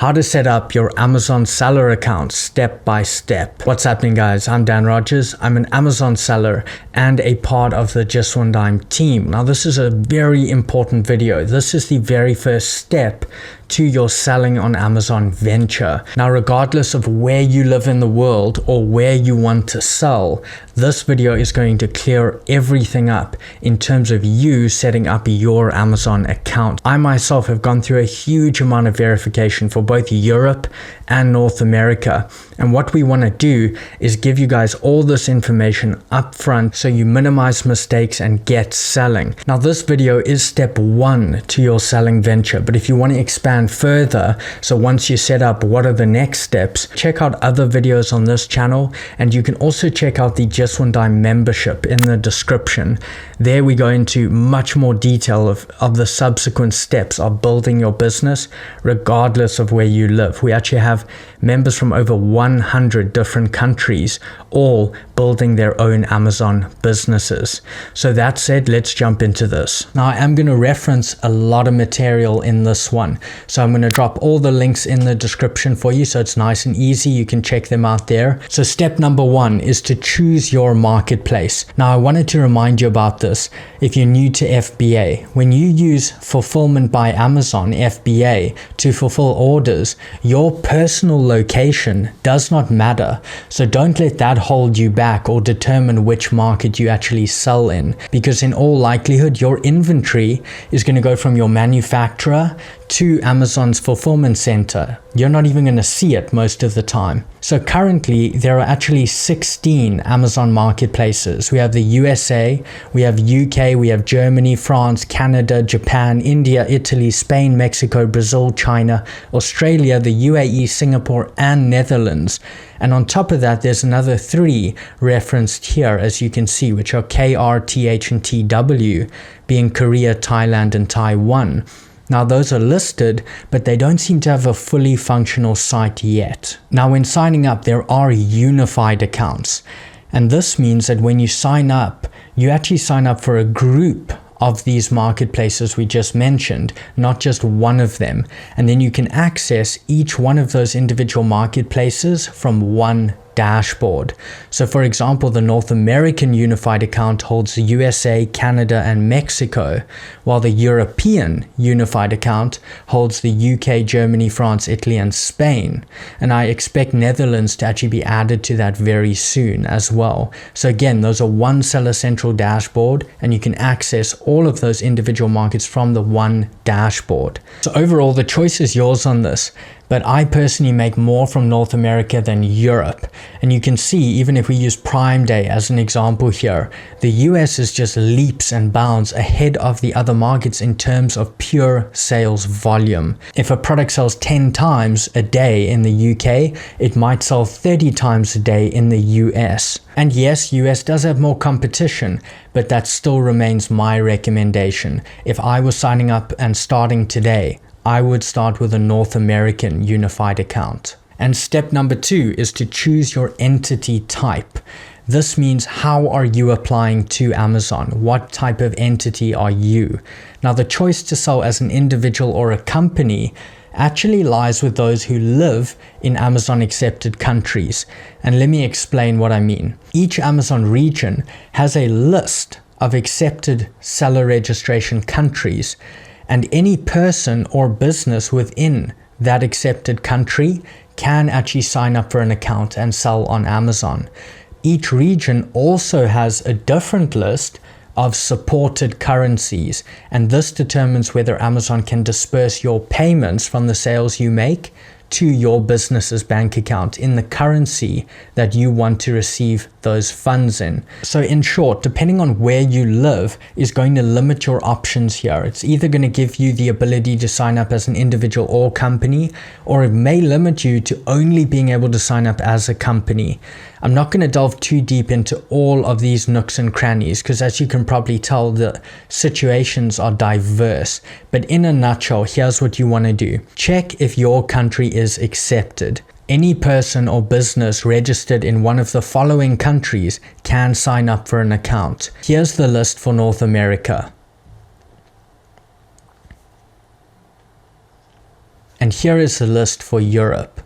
How to set up your Amazon seller account step by step. What's happening, guys? I'm Dan Rogers. I'm an Amazon seller and a part of the Just One Dime team. Now, this is a very important video. This is the very first step to your selling on Amazon venture. Now, regardless of where you live in the world or where you want to sell, this video is going to clear everything up in terms of you setting up your Amazon account. I myself have gone through a huge amount of verification for both Europe and North America. And what we want to do is give you guys all this information up front so you minimize mistakes and get selling. Now, this video is step one to your selling venture, but if you want to expand further, so once you set up, what are the next steps? Check out other videos on this channel, and you can also check out the Just One Dime membership in the description. There we go into much more detail of the subsequent steps of building your business regardless of where you live. We actually have members from over 100 different countries all building their own Amazon businesses. So that said, let's jump into this. Now, I am going to reference a lot of material in this one. So I'm going to drop all the links in the description for you so it's nice and easy. You can check them out there. So step number one is to choose your marketplace. Now, I wanted to remind you about this if you're new to FBA. When you use Fulfillment by Amazon, FBA, to fulfill orders, your personal location does not matter. So don't let that hold you back or determine which market you actually sell in, because in all likelihood, your inventory is going to go from your manufacturer to Amazon's fulfillment center. You're not even going to see it most of the time. So currently, there are actually 16 Amazon marketplaces. We have the USA, we have UK, we have Germany, France, Canada, Japan, India, Italy, Spain, Mexico, Brazil, China, Australia, the UAE, Singapore, and Netherlands. And on top of that, there's another 3 referenced here, as you can see, which are KR, TH, and TW, being Korea, Thailand, and Taiwan. Now, those are listed, but they don't seem to have a fully functional site yet. Now, when signing up, there are unified accounts. And this means that when you sign up, you actually sign up for a group of these marketplaces we just mentioned, not just one of them. And then you can access each one of those individual marketplaces from one dashboard. So for example, the North American unified account holds the USA, Canada, and Mexico, while the European unified account holds the UK, Germany, France, Italy, and Spain. And I expect Netherlands to actually be added to that very soon as well. So again, those are one seller central dashboard, and you can access all of those individual markets from the one dashboard. So overall, the choice is yours on this. But I personally make more from North America than Europe. And you can see, even if we use Prime Day as an example here, the US is just leaps and bounds ahead of the other markets in terms of pure sales volume. If a product sells 10 times a day in the UK, it might sell 30 times a day in the US. And yes, US does have more competition, but that still remains my recommendation. If I was signing up and starting today, I would start with a North American unified account. And step number 2 is to choose your entity type. This means, how are you applying to Amazon? What type of entity are you? Now, the choice to sell as an individual or a company actually lies with those who live in Amazon accepted countries. And let me explain what I mean. Each Amazon region has a list of accepted seller registration countries, and any person or business within that accepted country can actually sign up for an account and sell on Amazon. Each region also has a different list of supported currencies, and this determines whether Amazon can disperse your payments from the sales you make to your business's bank account in the currency that you want to receive those funds in. So in short, depending on where you live is going to limit your options here. It's either going to give you the ability to sign up as an individual or company, or it may limit you to only being able to sign up as a company. I'm not going to delve too deep into all of these nooks and crannies because, as you can probably tell, the situations are diverse. But in a nutshell, here's what you want to do. Check if your country is accepted. Any person or business registered in one of the following countries can sign up for an account. Here's the list for North America. And here is the list for Europe.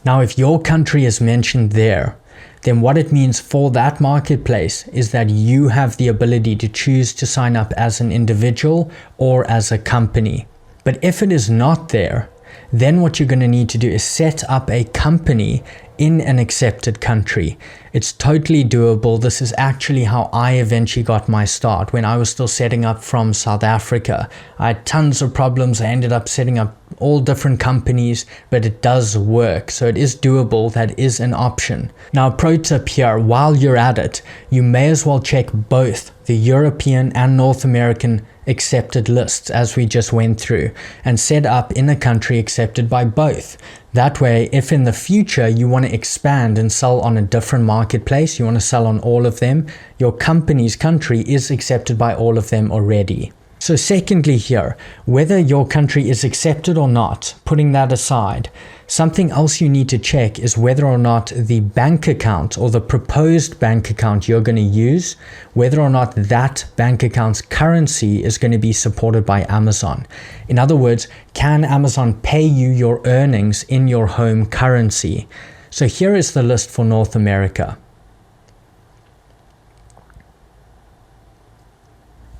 Now, if your country is mentioned there, then what it means for that marketplace is that you have the ability to choose to sign up as an individual or as a company. But if it is not there, then what you're going to need to do is set up a company in an accepted country. It's totally doable. This is actually how I eventually got my start when I was still setting up from South Africa. I had tons of problems. I ended up setting up all different companies, but it does work. So it is doable. That is an option. Now, pro tip here, while you're at it, you may as well check both the European and North American accepted lists as we just went through and set up in a country accepted by both. That way, if in the future you want to expand and sell on a different marketplace, you want to sell on all of them, your company's country is accepted by all of them already. So secondly here, whether your country is accepted or not, putting that aside, something else you need to check is whether or not the bank account or the proposed bank account you're going to use, whether or not that bank account's currency is going to be supported by Amazon. In other words, can Amazon pay you your earnings in your home currency? So here is the list for North America.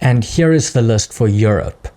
And here is the list for Europe.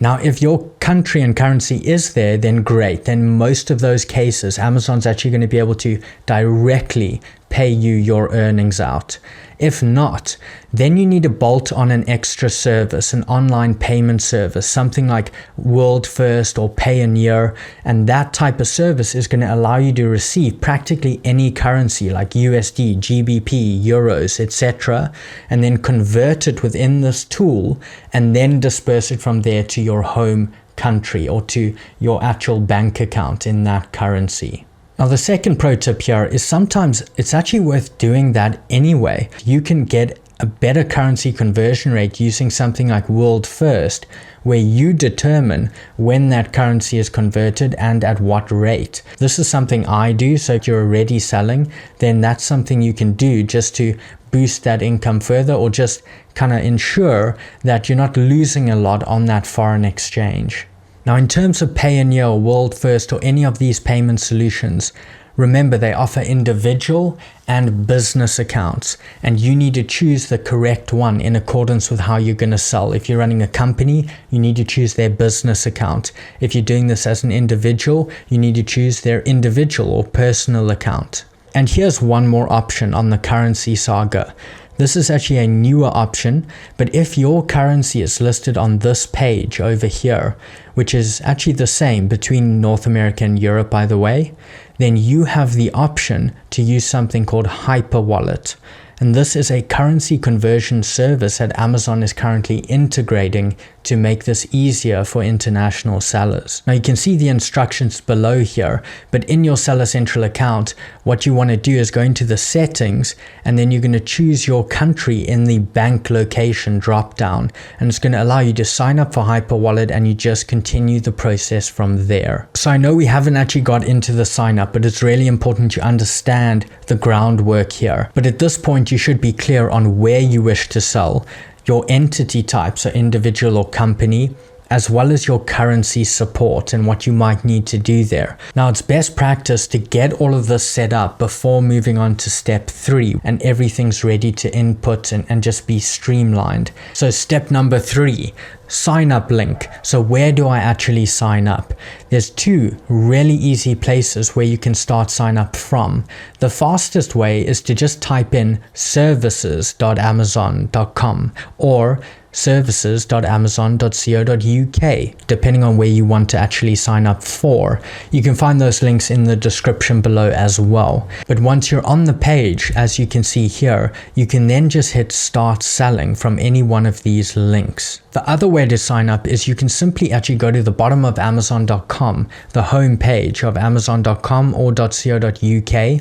Now, if your country and currency is there, then great. Then most of those cases, Amazon's actually going to be able to directly pay you your earnings out. If not, then you need to bolt on an extra service, an online payment service, something like World First or Payoneer, and that type of service is going to allow you to receive practically any currency like USD, GBP, Euros, etc., and then convert it within this tool and then disperse it from there to your home country or to your actual bank account in that currency. Now, the second pro tip here is sometimes it's actually worth doing that anyway. You can get a better currency conversion rate using something like World First, where you determine when that currency is converted and at what rate. This is something I do, so if you're already selling, then that's something you can do just to boost that income further or just kind of ensure that you're not losing a lot on that foreign exchange. Now, in terms of Payoneer or World First or any of these payment solutions, remember they offer individual and business accounts, and you need to choose the correct one in accordance with how you're going to sell. If you're running a company, you need to choose their business account. If you're doing this as an individual, you need to choose their individual or personal account. And here's one more option on the currency saga. This is actually a newer option, but if your currency is listed on this page over here, which is actually the same between North America and Europe, by the way, then you have the option to use something called Hyperwallet. And this is a currency conversion service that Amazon is currently integrating to make this easier for international sellers. Now, you can see the instructions below here, but in your Seller Central account, what you want to do is go into the settings, and then you're going to choose your country in the bank location drop down, and it's going to allow you to sign up for Hyperwallet, and you just continue the process from there. So I know we haven't actually got into the sign up, but it's really important you understand the groundwork here. But at this point, you should be clear on where you wish to sell, your entity type, so individual or company, as well as your currency support and what you might need to do there. Now, it's best practice to get all of this set up before moving on to step 3 and everything's ready to input and just be streamlined. So step number 3, sign up link. So where do I actually sign up? There's 2 really easy places where you can start sign up from. The fastest way is to just type in services.amazon.com or services.amazon.co.uk, depending on where you want to actually sign up for. You can find those links in the description below as well. But once you're on the page, as you can see here, you can then just hit start selling from any one of these links. The other way to sign up is you can simply actually go to the bottom of Amazon.com, the home page of Amazon.com or .co.uk,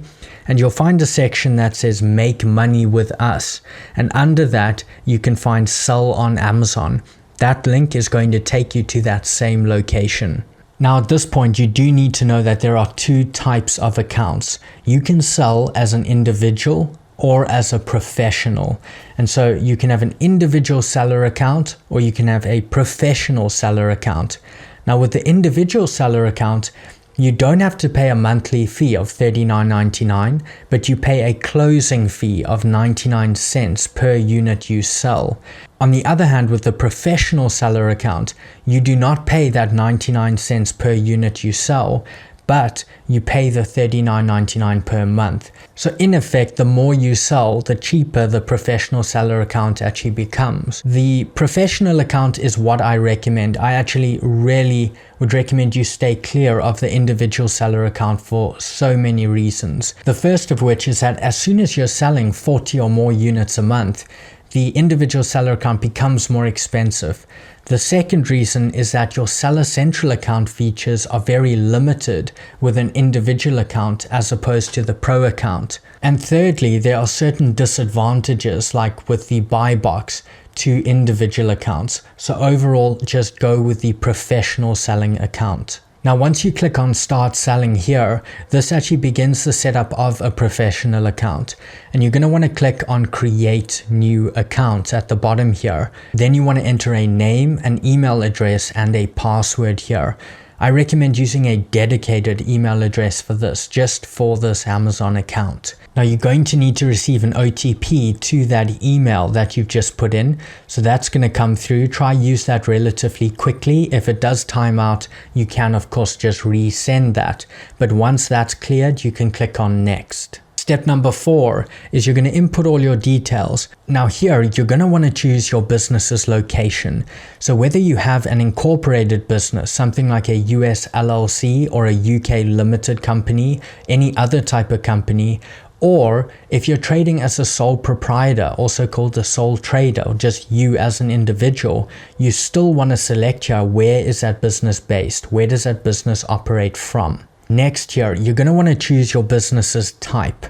and you'll find a section that says make money with us. And under that, you can find sell on Amazon. That link is going to take you to that same location. Now, at this point, you do need to know that there are 2 types of accounts. You can sell as an individual or as a professional. And so you can have an individual seller account or you can have a professional seller account. Now with the individual seller account, you don't have to pay a monthly fee of $39.99, but you pay a closing fee of 99 cents per unit you sell. On the other hand, with the professional seller account, you do not pay that 99 cents per unit you sell, but you pay the $39.99 per month. So in effect, the more you sell, the cheaper the professional seller account actually becomes. The professional account is what I recommend. I actually really would recommend you stay clear of the individual seller account for so many reasons. The first of which is that as soon as you're selling 40 or more units a month, the individual seller account becomes more expensive. The second reason is that your Seller Central account features are very limited with an individual account as opposed to the Pro account. And thirdly, there are certain disadvantages like with the buy box to individual accounts. So overall, just go with the professional selling account. Now, once you click on Start Selling here, this actually begins the setup of a professional account. And you're going to want to click on Create New Account at the bottom here. Then you want to enter a name, an email address, and a password here. I recommend using a dedicated email address for this, just for this Amazon account. Now you're going to need to receive an OTP to that email that you've just put in. So that's going to come through. Try use that relatively quickly. If it does time out, you can of course just resend that. But once that's cleared, you can click on Next. Step number 4 is you're going to input all your details. Now here, you're going to want to choose your business's location. So whether you have an incorporated business, something like a US LLC or a UK limited company, any other type of company, or if you're trading as a sole proprietor, also called a sole trader, or just you as an individual, you still want to select here, where is that business based? Where does that business operate from? Next here, you're going to want to choose your business's type.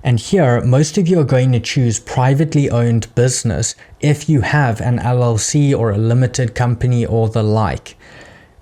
And here, most of you are going to choose privately owned business if you have an LLC or a limited company or the like.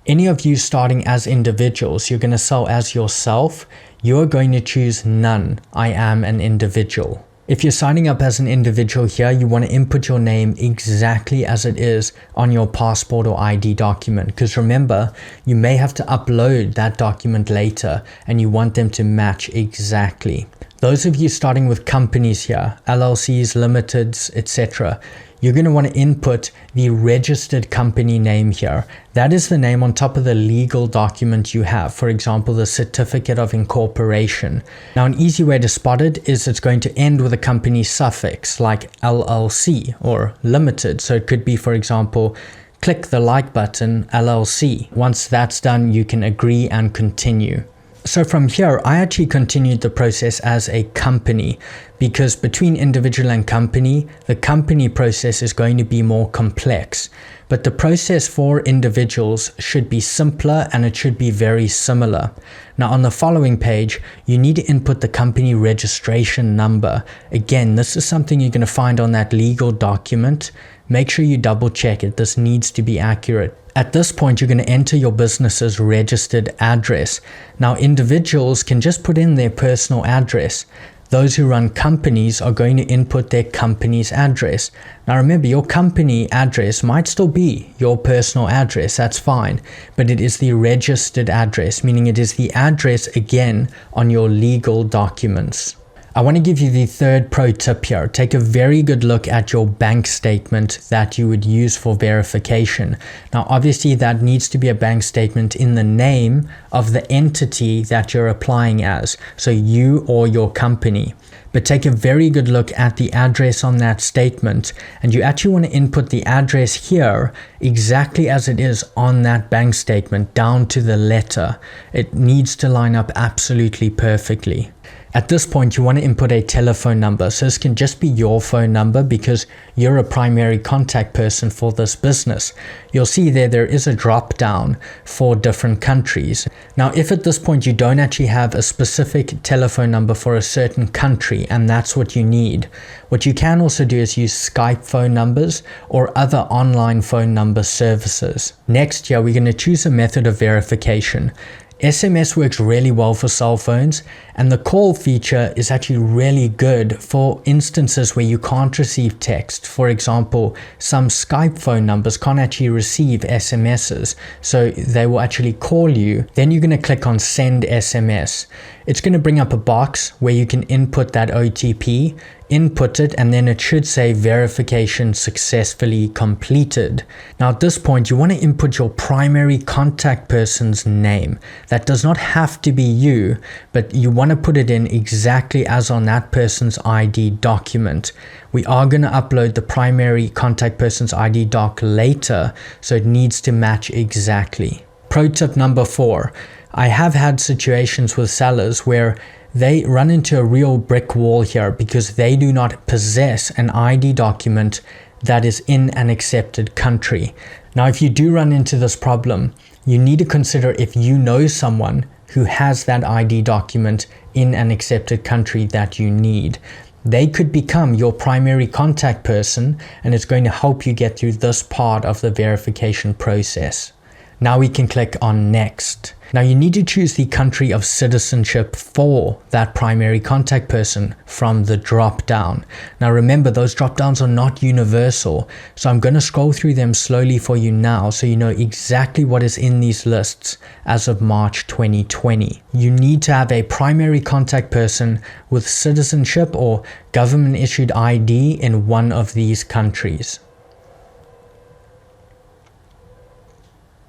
Any of you starting as individuals, you're going to sell as yourself, you're going to choose none. I am an individual. If you're signing up as an individual here, you want to input your name exactly as it is on your passport or ID document. Because remember, you may have to upload that document later and you want them to match exactly. Those of you starting with companies here, LLCs, limiteds, etc., you're going to want to input the registered company name here. That is the name on top of the legal document you have. For example, the certificate of incorporation. Now, an easy way to spot it is it's going to end with a company suffix like LLC or limited. So it could be, for example, click the like button, LLC. Once that's done, you can agree and continue. So from here, I actually continued the process as a company because between individual and company, the company process is going to be more complex. But the process for individuals should be simpler and it should be very similar. Now on the following page, you need to input the company registration number. Again, this is something you're going to find on that legal document. Make sure you double check it. This needs to be accurate. At this point, you're going to enter your business's registered address. Now, individuals can just put in their personal address. Those who run companies are going to input their company's address. Now, remember, your company address might still be your personal address. That's fine. But it is the registered address, meaning it is the address again on your legal documents. I want to give you the third pro tip here. Take a very good look at your bank statement that you would use for verification. Now, obviously that needs to be a bank statement in the name of the entity that you're applying as. So you or your company. But take a very good look at the address on that statement. And you actually want to input the address here exactly as it is on that bank statement down to the letter. It needs to line up absolutely perfectly. At this point, you want to input a telephone number. So this can just be your phone number because you're a primary contact person for this business. You'll see there is a drop down for different countries. Now, if at this point you don't actually have a specific telephone number for a certain country and that's what you need, what you can also do is use Skype phone numbers or other online phone number services. Next, we're going to choose a method of verification. SMS works really well for cell phones, and the call feature is actually really good for instances where you can't receive text. For example, some Skype phone numbers can't actually receive SMSs, so they will actually call you. Then you're going to click on send SMS. It's going to bring up a box where you can input that OTP, input it, and then it should say verification successfully completed. Now at this point, you want to input your primary contact person's name. That does not have to be you, but you want to put it in exactly as on that person's ID document. We are going to upload the primary contact person's ID doc later, so it needs to match exactly. Pro tip number 4. I have had situations with sellers where they run into a real brick wall here because they do not possess an ID document that is in an accepted country. Now, if you do run into this problem, you need to consider if you know someone who has that ID document in an accepted country that you need. They could become your primary contact person, and it's going to help you get through this part of the verification process. Now we can click on next. Now you need to choose the country of citizenship for that primary contact person from the drop down. Now remember, those drop downs are not universal, so I'm going to scroll through them slowly for you now so you know exactly what is in these lists as of March 2020. You need to have a primary contact person with citizenship or government issued ID in one of these countries.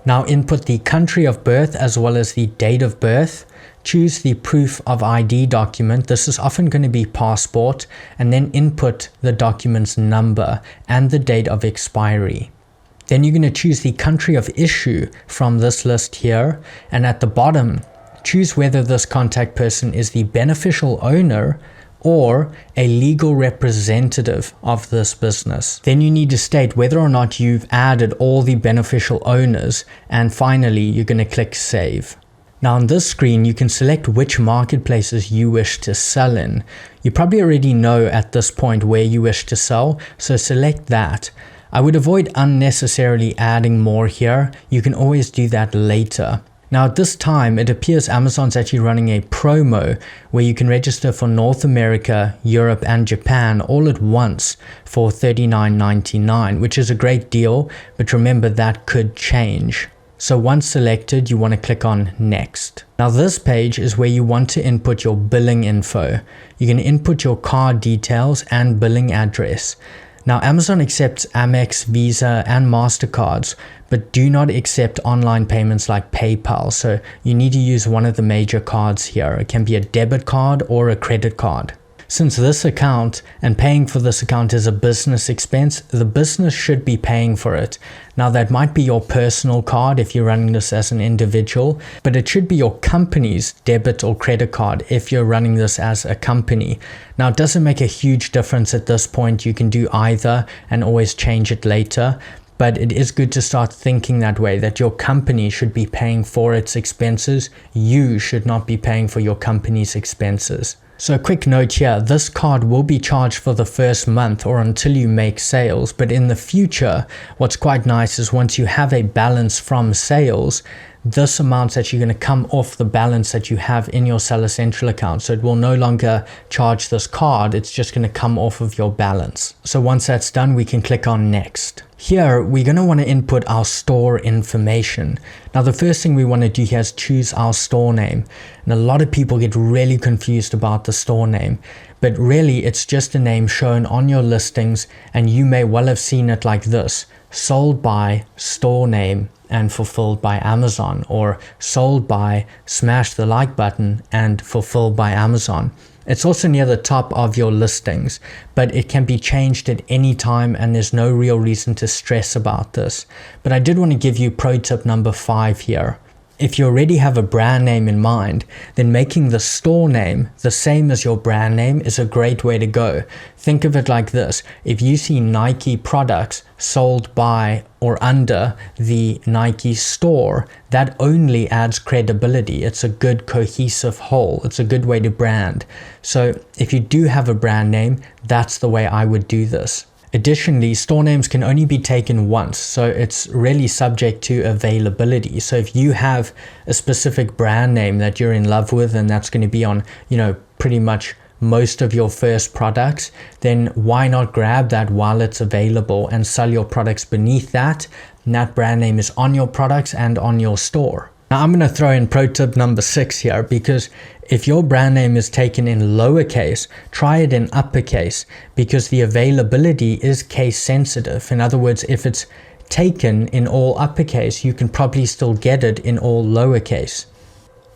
Now input the country of birth as well as the date of birth. Choose the proof of ID document. This is often going to be passport, and then input the document's number and the date of expiry. Then you're going to choose the country of issue from this list here, and at the bottom, choose whether this contact person is the beneficial owner or a legal representative of this business. Then you need to state whether or not you've added all the beneficial owners, and finally you're going to click save. Now on this screen you can select which marketplaces you wish to sell in. You probably already know at this point where you wish to sell, so select that. I would avoid unnecessarily adding more here. You can always do that later. Now at this time, it appears Amazon's actually running a promo where you can register for North America, Europe, and Japan all at once for $39.99, which is a great deal, but remember that could change. So once selected, you want to click on next. Now this page is where you want to input your billing info. You can input your card details and billing address. Now Amazon accepts Amex, Visa, and MasterCards, but do not accept online payments like PayPal, so you need to use one of the major cards here. It can be a debit card or a credit card. Since this account and paying for this account is a business expense, the business should be paying for it. Now that might be your personal card if you're running this as an individual, but it should be your company's debit or credit card if you're running this as a company. Now it doesn't make a huge difference at this point. You can do either and always change it later. But it is good to start thinking that way, that your company should be paying for its expenses. You should not be paying for your company's expenses. So a quick note here, this card will be charged for the first month or until you make sales, but in the future, what's quite nice is once you have a balance from sales, this amount's actually going to come off the balance that you have in your Seller Central account. So it will no longer charge this card, it's just going to come off of your balance. So once that's done, we can click on next. Here, we're going to want to input our store information. Now, the first thing we want to do here is choose our store name. And a lot of people get really confused about the store name, but really it's just a name shown on your listings, and you may well have seen it like this: sold by, store name, and fulfilled by Amazon, or sold by, smash the like button, and fulfilled by Amazon. It's also near the top of your listings, but it can be changed at any time and there's no real reason to stress about this. But I did want to give you pro tip number 5 here. If you already have a brand name in mind, then making the store name the same as your brand name is a great way to go. Think of it like this: if you see Nike products sold by or under the Nike store, that only adds credibility. It's a good cohesive whole. It's a good way to brand. So if you do have a brand name, that's the way I would do this. Additionally, store names can only be taken once, so it's really subject to availability. So if you have a specific brand name that you're in love with and that's going to be on, pretty much most of your first products, then why not grab that while it's available and sell your products beneath that, and that brand name is on your products and on your store. Now I'm going to throw in pro tip number 6 here, because if your brand name is taken in lowercase, try it in uppercase, because the availability is case sensitive. In other words, if it's taken in all uppercase, you can probably still get it in all lowercase.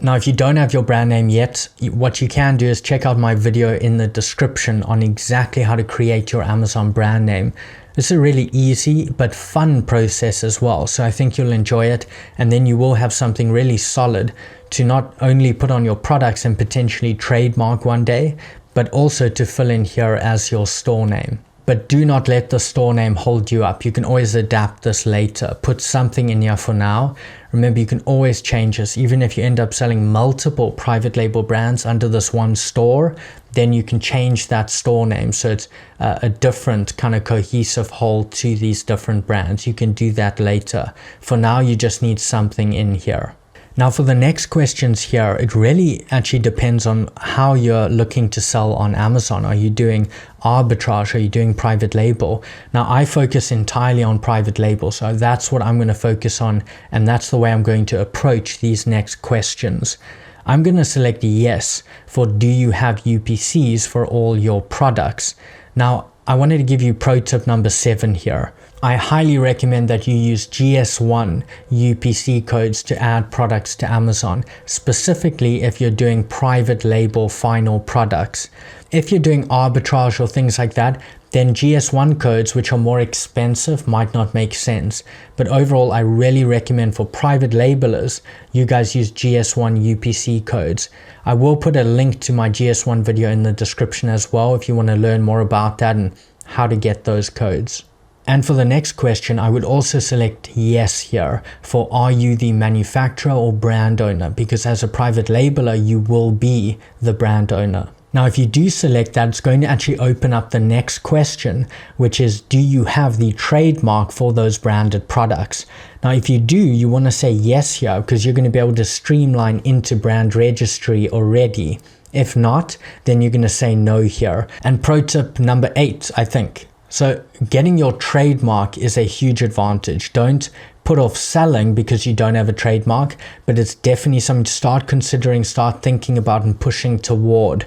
Now, if you don't have your brand name yet, what you can do is check out my video in the description on exactly how to create your Amazon brand name. It's a really easy but fun process as well, so I think you'll enjoy it, and then you will have something really solid to not only put on your products and potentially trademark one day, but also to fill in here as your store name. But do not let the store name hold you up. You can always adapt this later. Put something in here for now. Remember, you can always change this. Even if you end up selling multiple private label brands under this one store, then you can change that store name so it's a different kind of cohesive whole to these different brands. You can do that later. For now, you just need something in here. Now for the next questions here, it really actually depends on how you're looking to sell on Amazon. Are you doing arbitrage? Are you doing private label? Now I focus entirely on private label, so that's what I'm going to focus on, and that's the way I'm going to approach these next questions. I'm going to select yes for do you have UPCs for all your products. Now I wanted to give you pro tip number 7 here. I highly recommend that you use GS1 UPC codes to add products to Amazon, specifically if you're doing private label final products. If you're doing arbitrage or things like that, then GS1 codes, which are more expensive, might not make sense. But overall, I really recommend for private labelers, you guys use GS1 UPC codes. I will put a link to my GS1 video in the description as well if you want to learn more about that and how to get those codes. And for the next question, I would also select yes here for are you the manufacturer or brand owner, because as a private labeler, you will be the brand owner. Now, if you do select that, it's going to actually open up the next question, which is, do you have the trademark for those branded products? Now, if you do, you want to say yes here, because you're going to be able to streamline into brand registry already. If not, then you're going to say no here. And pro tip number 8, I think. So getting your trademark is a huge advantage. Don't put off selling because you don't have a trademark, but it's definitely something to start considering, start thinking about and pushing toward.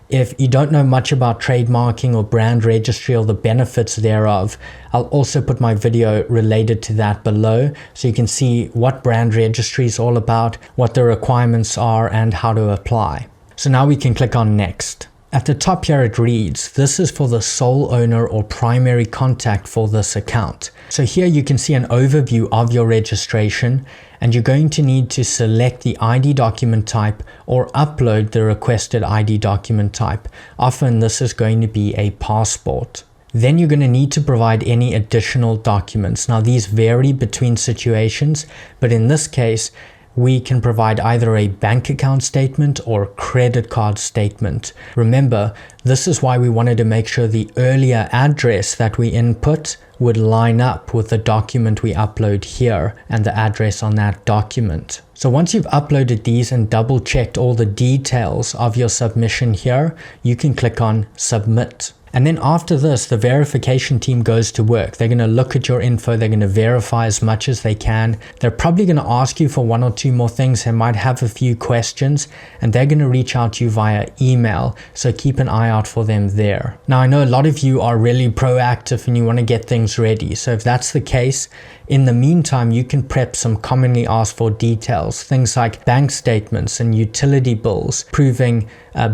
If you don't know much about trademarking or brand registry or the benefits thereof, I'll also put my video related to that below so you can see what brand registry is all about, what the requirements are, and how to apply. So now we can click on next. At the top here it reads, this is for the sole owner or primary contact for this account. So here you can see an overview of your registration, and you're going to need to select the ID document type or upload the requested ID document type. Often this is going to be a passport. Then you're going to need to provide any additional documents. Now these vary between situations, but in this case, we can provide either a bank account statement or credit card statement. Remember, this is why we wanted to make sure the earlier address that we input would line up with the document we upload here and the address on that document. So once you've uploaded these and double checked all the details of your submission here, you can click on submit. And then after this, the verification team goes to work. They're going to look at your info. They're going to verify as much as they can. They're probably going to ask you for 1 or 2 more things. They might have a few questions, and they're going to reach out to you via email. So keep an eye out for them there. Now, I know a lot of you are really proactive and you want to get things ready. So if that's the case, in the meantime, you can prep some commonly asked for details, things like bank statements and utility bills, proving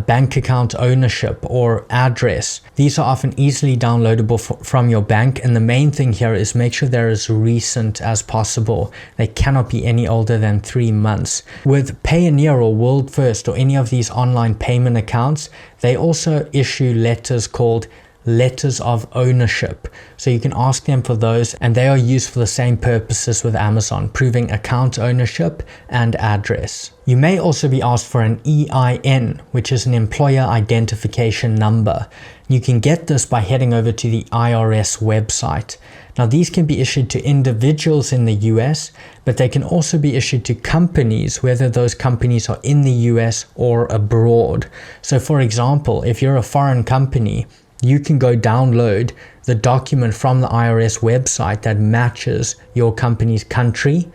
bank account ownership or address. These are often easily downloadable from your bank, and the main thing here is make sure they're as recent as possible. They cannot be any older than 3 months. With Payoneer or World First or any of these online payment accounts, they also issue letters called letters of ownership. So you can ask them for those, and they are used for the same purposes with Amazon, proving account ownership and address. You may also be asked for an EIN, which is an employer identification number. You can get this by heading over to the IRS website. Now, these can be issued to individuals in the US, but they can also be issued to companies, whether those companies are in the US or abroad. So for example, if you're a foreign company, you can go download the document from the IRS website that matches your company's country.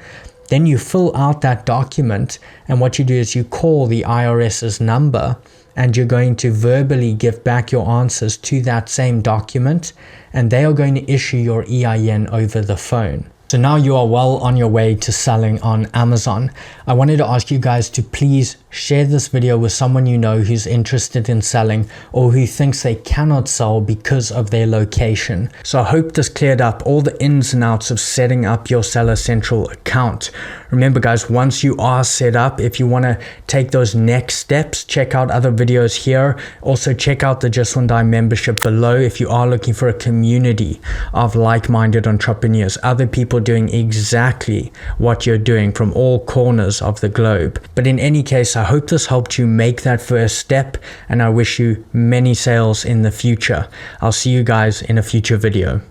Then you fill out that document, and what you do is you call the IRS's number, and you're going to verbally give back your answers to that same document, and they are going to issue your EIN over the phone. So now you are well on your way to selling on Amazon. I wanted to ask you guys to please share this video with someone you know who's interested in selling or who thinks they cannot sell because of their location. So I hope this cleared up all the ins and outs of setting up your Seller Central account. Remember guys, once you are set up, if you want to take those next steps, check out other videos here. Also check out the Just One Dime membership below if you are looking for a community of like-minded entrepreneurs, other people doing exactly what you're doing from all corners of the globe. But in any case, I hope this helped you make that first step, and I wish you many sales in the future. I'll see you guys in a future video.